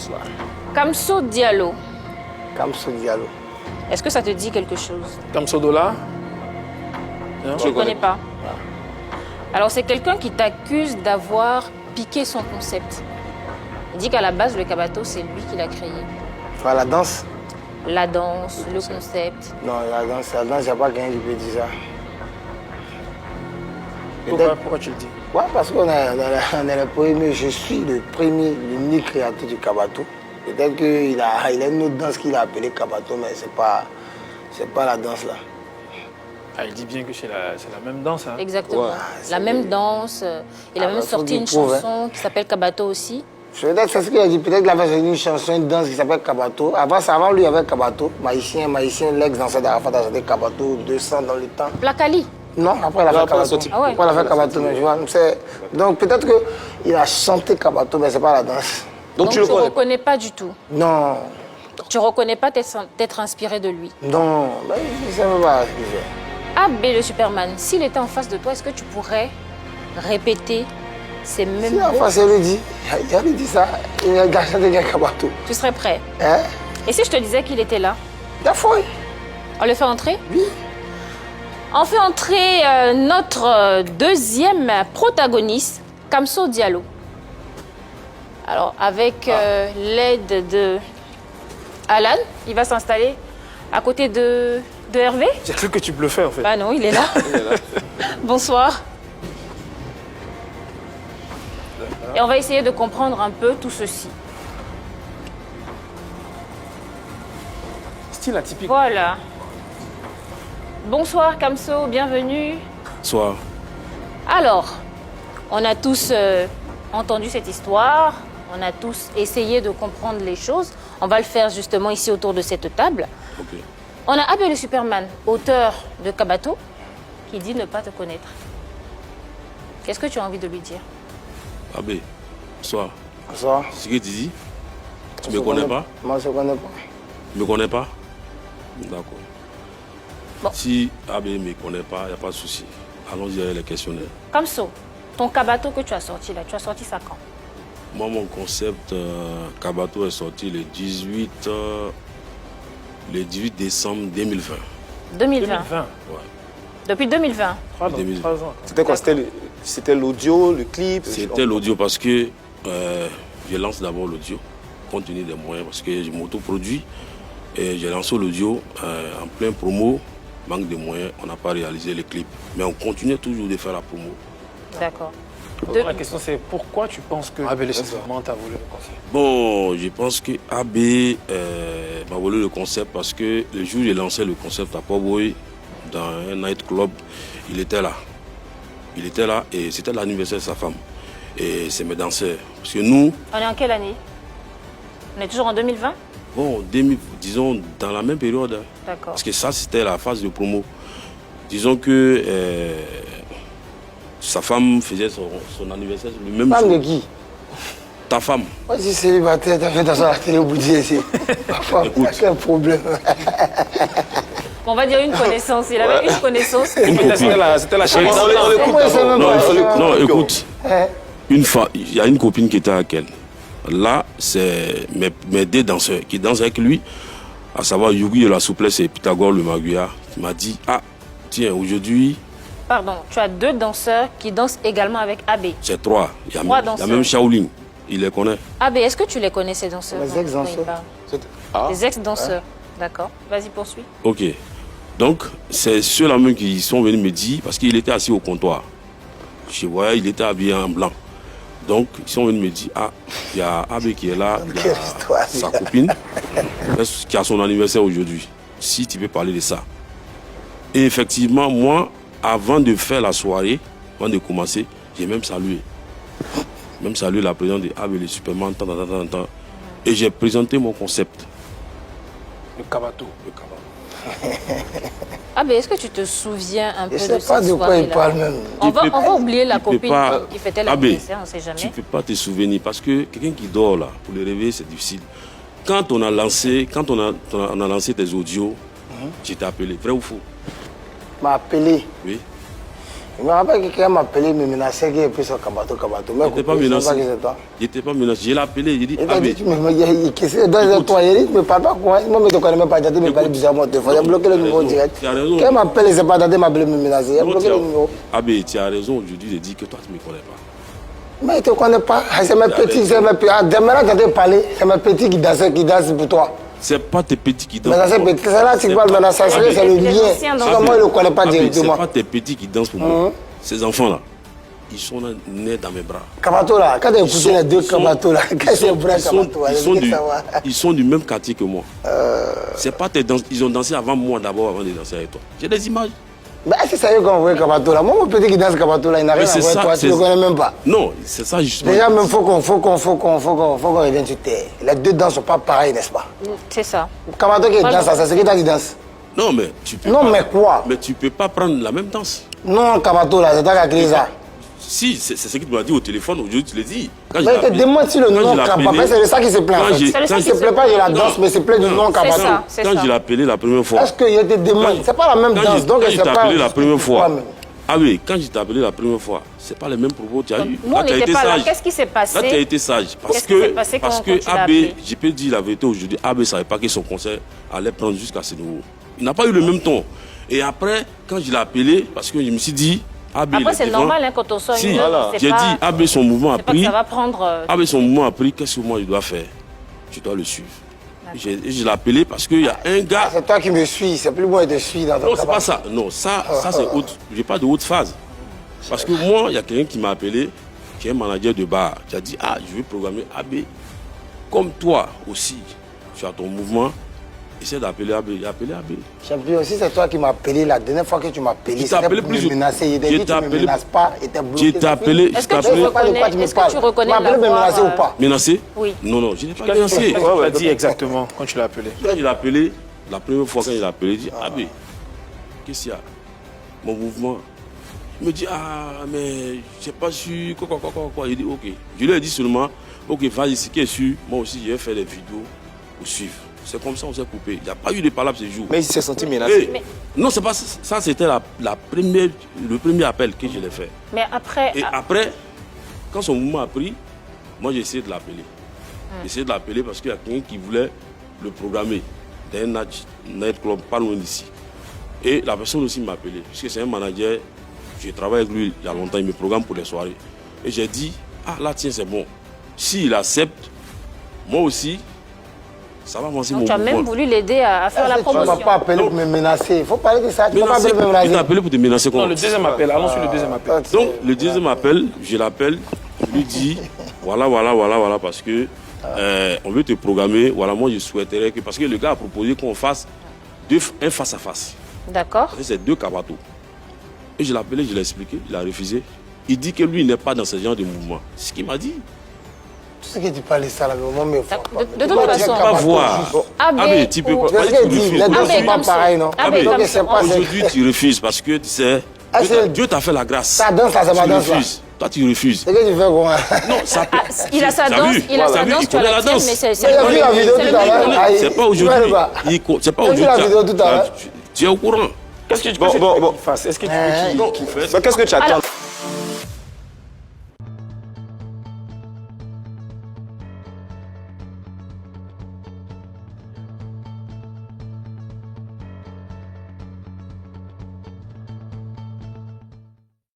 Bonsoir. Kamso Diallo. Kamso Diallo. Est-ce que ça te dit quelque chose? Kamso Dola? Tu ne le connais pas. Alors, c'est quelqu'un qui t'accuse d'avoir piqué son concept. Il dit qu'à la base, le Kabato, c'est lui qui l'a créé. Enfin, la danse? La danse, le concept. Non, la danse, il n'y a pas quelqu'un qui peut dire ça. Pourquoi tu le dis? Ouais, parce qu'on est le premier, je suis le premier, l'unique créateur du Kabato. Peut-être qu'il a une autre danse qu'il a appelée Kabato, mais ce n'est pas la danse là. Ah, il dit bien que c'est la même danse. Hein? Exactement. Ouais, la même danse. Il a même sorti une chanson qui s'appelle Kabato aussi. Peut-être c'est ce qu'il a dit. Peut-être qu'il avait sorti une chanson, une danse qui s'appelle Kabato. Avant lui, il y avait Kabato. Maïsien, l'ex-danseur d'Arafat a sorti Kabato 200 dans le temps. Plakali. Non, après il a fait Kabato. Ah ouais. Après il a fait Kabato, mais je vois. Donc peut-être qu'il a chanté Kabato, mais ce n'est pas la danse. Donc tu ne le reconnais pas du tout? Non. Tu ne reconnais pas t'être inspiré de lui? Non, ben, je ne sais pas ce qu'il fait. AB le Superman, s'il était en face de toi, est-ce que tu pourrais répéter ces mêmes mots? Si en face, il lui dit, il lui dit ça, il a chanté bien Kabato. Tu serais prêt? Hein? Et si je te disais qu'il était là? D'accord. On le fait entrer? Oui. On fait entrer notre deuxième protagoniste, Kamso Diallo. Alors, avec l'aide de Alan, il va s'installer à côté de Hervé. J'ai cru que tu bluffais en fait. Bah non, il est là. Bonsoir. Et on va essayer de comprendre un peu tout ceci. Style atypique. Voilà. Bonsoir Kamso, bienvenue. Bonsoir. Alors, on a tous entendu cette histoire, on a tous essayé de comprendre les choses. On va le faire justement ici autour de cette table. Ok. On a AB le Superman, auteur de Kabato, qui dit ne pas te connaître. Qu'est-ce que tu as envie de lui dire? Abbé, bonsoir. Bonsoir. Ce que tu dis, tu ne me connais pas? Moi, je ne connais pas. Tu ne me connais pas? D'accord. Bon. Si Abbé ne me connaît pas, il n'y a pas de souci. Allons-y avec les questionnaires. Kamso, ton Kabato que tu as sorti là, tu as sorti ça quand? Moi, mon concept Kabato est sorti le 18 décembre 2020. 2020. 2020. Ouais. Depuis 2020. 3 ans. C'était quoi? C'était l'audio, le clip? C'était l'audio parce que je lance d'abord l'audio, compte tenu des moyens, parce que je m'autoproduis. Et j'ai lancé l'audio en plein promo, manque de moyens, on n'a pas réalisé les clips. Mais on continue toujours de faire la promo. D'accord. La question c'est pourquoi tu penses que AB le Superman t'a volé le concept? Bon, je pense que AB m'a volé le concept parce que le jour où j'ai lancé le concept à Poboy, dans un nightclub, il était là. Il était là et c'était l'anniversaire de sa femme. Et c'est mes danseurs. Parce que nous... On est en quelle année? On est toujours en 2020? Bon, disons dans la même période. Hein. D'accord. Parce que ça, c'était la phase de promo. Disons que sa femme faisait son anniversaire le même jour. Femme de qui? Ta femme. Moi, si c'est célibataire, t'as fait dans la télé au bout d'ici. Parfois, quel problème. On va dire une connaissance. Il avait une connaissance. C'était la chérie. Non, écoute. Il y a une copine qui était avec elle. Là, c'est mes deux danseurs qui dansent avec lui, à savoir Yugi de la souplesse et Pythagore le Maguia, qui m'a dit, ah, tiens, aujourd'hui... Pardon, tu as deux danseurs qui dansent également avec AB. C'est trois. Il y Trois a danseurs. même Shaolin, il les connaît. AB, est-ce que tu les connais ces danseurs? Les ex-danseurs. Les ex-danseurs. D'accord. Vas-y, poursuis. Ok. Donc, c'est ceux-là même qui sont venus me dire, parce qu'il était assis au comptoir. Je voyais, il était habillé en blanc. Donc, ils sont venus me dire, ah, il y a AB qui est là, il y a sa copine, qui a son anniversaire aujourd'hui. Si tu peux parler de ça. Et effectivement, moi, avant de faire la soirée, avant de commencer, j'ai même salué. Même salué la présidente de AB, le Superman, et j'ai présenté mon concept. Le Kabato. AB, est-ce que tu te souviens un peu de Je ne cette sais pas de quoi il soirée-là? parle même. On va oublier la copine qui fêtait AB, l'anniversaire, on ne sait jamais. tu ne peux pas te souvenir parce que quelqu'un qui dort là, pour le réveiller, c'est difficile. Quand on a lancé tes audios, tu t'es appelé, vrai ou faux? M'a appelé. Oui. Je me rappelle que quelqu'un m'a appelé, me menaçait qu'il ait pris son Kabato. Mais J'étais pas menacé. J'étais pas menacé. Je l'ai appelé, j'ai dit, il t'a dit, tu me qu'est-ce que dans toi, il dit, tu me parles pas quoi. Moi, je ne te connais même pas, tu me parles bizarrement. Il a bloqué le numéro direct. Quelqu'un m'a appelé, c'est pas Tati m'a appelé, me menacer. Il a bloqué le numéro. Abbé, tu as raison aujourd'hui de dire que toi, tu ne me connais pas. Mais tu ne connais pas. C'est mes petits, c'est mes petits. Demain, quand tu parles, c'est mes petits qui dansent pour toi. C'est pas tes petits qui dansent. Mais ça, c'est là que tu parles, mais ça, c'est le lien. Moi, il ne le connaît pas directement. C'est pas tes petits qui dansent pour moi. Ces enfants-là, ils sont nés dans mes bras. Kabato là, quand tu as écouté les deux Kabato là, qu'est-ce que c'est vrai Kabato? Ils sont du même quartier que moi. C'est pas tes danses. Ils ont dansé avant moi d'abord, avant de danser avec toi. J'ai des images. Mais est-ce que ça y est qu'on voit Kabato là? Moi, mon petit qui danse Kabato là, il n'a rien à voir avec toi, tu ne le connais même pas. Non, c'est ça justement. Déjà, même faut qu'on revienne sur terre. Les deux danses ne sont pas pareilles, n'est-ce pas? C'est ça. Kabato qui danse, c'est qui t'a dit danse? Non, mais tu peux non, pas, mais quoi? Mais tu peux pas prendre la même danse. Non, Kabato là, c'est toi qui as créé ça. Si, c'est ce qu'il m'a dit au téléphone, aujourd'hui tu l'as dit. Mais il te demande si le nom Kabato, c'est de ça qui se plaint en fait. Il ne se plaît pas de la danse, mais il se plaît du nom Kabato. Quand je l'ai appelé la première fois. Est-ce qu'il te demande? C'est pas la même danse, donc c'est pas... Quand je t'ai appelé la première fois. Ah oui, quand je t'ai appelé la première fois, c'est pas les mêmes propos que tu as eu. Nous, on n'était pas là. Qu'est-ce qui s'est passé? Là, tu as été sage. Parce que AB, je peux dire la vérité aujourd'hui, AB ne savait pas que son concert allait prendre jusqu'à ce niveau. Il n'a pas eu le même ton. Et après, quand je l'ai appelé, parce que je me suis dit, AB. Après, c'est normal quand on sort une œuvre. J'ai dit, AB, son mouvement a pris. Ça va prendre. AB, son mouvement a pris, qu'est-ce que moi je dois faire? Je dois le suivre. Je l'ai appelé parce qu'il y a un gars. C'est toi qui me suis, c'est plus moi qui te suis dans ton Non, c'est pas ça. Non, ça c'est autre. Je n'ai pas de haute phase. Parce que moi, il y a quelqu'un qui m'a appelé, qui est un manager de bar, qui a dit, ah, je veux programmer AB. Comme toi aussi, tu as ton mouvement, essaie d'appeler AB. J'ai appelé AB. Champion, aussi c'est toi qui m'as appelé la dernière fois que tu m'as appelé. C'était pour me menacer. Il t'a dit, tu ne me menaces pas, il t'a bloqué. Je t'ai appelé. Est-ce que tu reconnais la voix? Menacé ou pas? Menacé? Oui. Non, je n'ai pas menacé. Tu l'as dit exactement quand tu l'as appelé. Quand je l'ai appelé, la première fois quand je l'ai appelé, il dit, AB, qu'est-ce qu'il y a? Mon mouvement. Il me dit, ah, mais je n'ai pas su, quoi. Il dit, ok. Je lui ai dit seulement, ok, vas-y, ce qui est sûr, moi aussi, je vais faire des vidéos pour suivre. C'est comme ça, on s'est coupé. Il n'y a pas eu de palabres ce jour. Mais il s'est senti menacé. Non, c'est pas ça, c'était le premier appel que je l'ai fait. Mais après. Et après, quand son mouvement a pris, moi j'ai essayé de l'appeler. J'ai essayé de l'appeler parce qu'il y a quelqu'un qui voulait le programmer dans un nightclub pas loin d'ici. Et la personne aussi m'a appelé, puisque c'est un manager, je travaille avec lui il y a longtemps, il me programme pour les soirées. Et j'ai dit, ah là tiens c'est bon. S'il accepte, moi aussi, ça va avancer mon mouvement. Donc tu as même voulu l'aider à faire la promotion. Tu ne m'as pas appelé pour me menacer. Il faut parler de ça. Tu ne m'as pas appelé pour me menacer. Il t'a appelé pour te menacer comment? Non, le deuxième appel. Allons sur le deuxième appel. Donc le deuxième appel, je l'appelle, je lui dis, voilà, parce que on veut te programmer. Voilà, moi je souhaiterais que, parce que le gars a proposé qu'on fasse un face à face. D'accord. C'est deux Kabato. Et je l'ai appelé, je l'ai expliqué, il a refusé. Il dit que lui il n'est pas dans ce genre de mouvement. C'est ce qu'il m'a dit. Tout ce que tu parles, ça, là, moment, mais de toute façon, on va voir. AB, tu peux pas. Les deux ne sont pas pareils, non? Aujourd'hui, tu refuses parce que tu sais, Dieu t'a fait la grâce. Ça danse, ça, c'est ma danse. Toi, tu refuses. C'est que tu fais quoi? Non, ça peut. Il a sa danse, tu as la tienne, mais c'est le vu la vidéo tout à l'heure. C'est pas aujourd'hui. C'est pas aujourd'hui. La vidéo tout à l'heure. Tu es au courant. Qu'est-ce que tu veux qu'il fasse? Est-ce que tu veux qu'il fasse? Qu'est-ce que tu attends?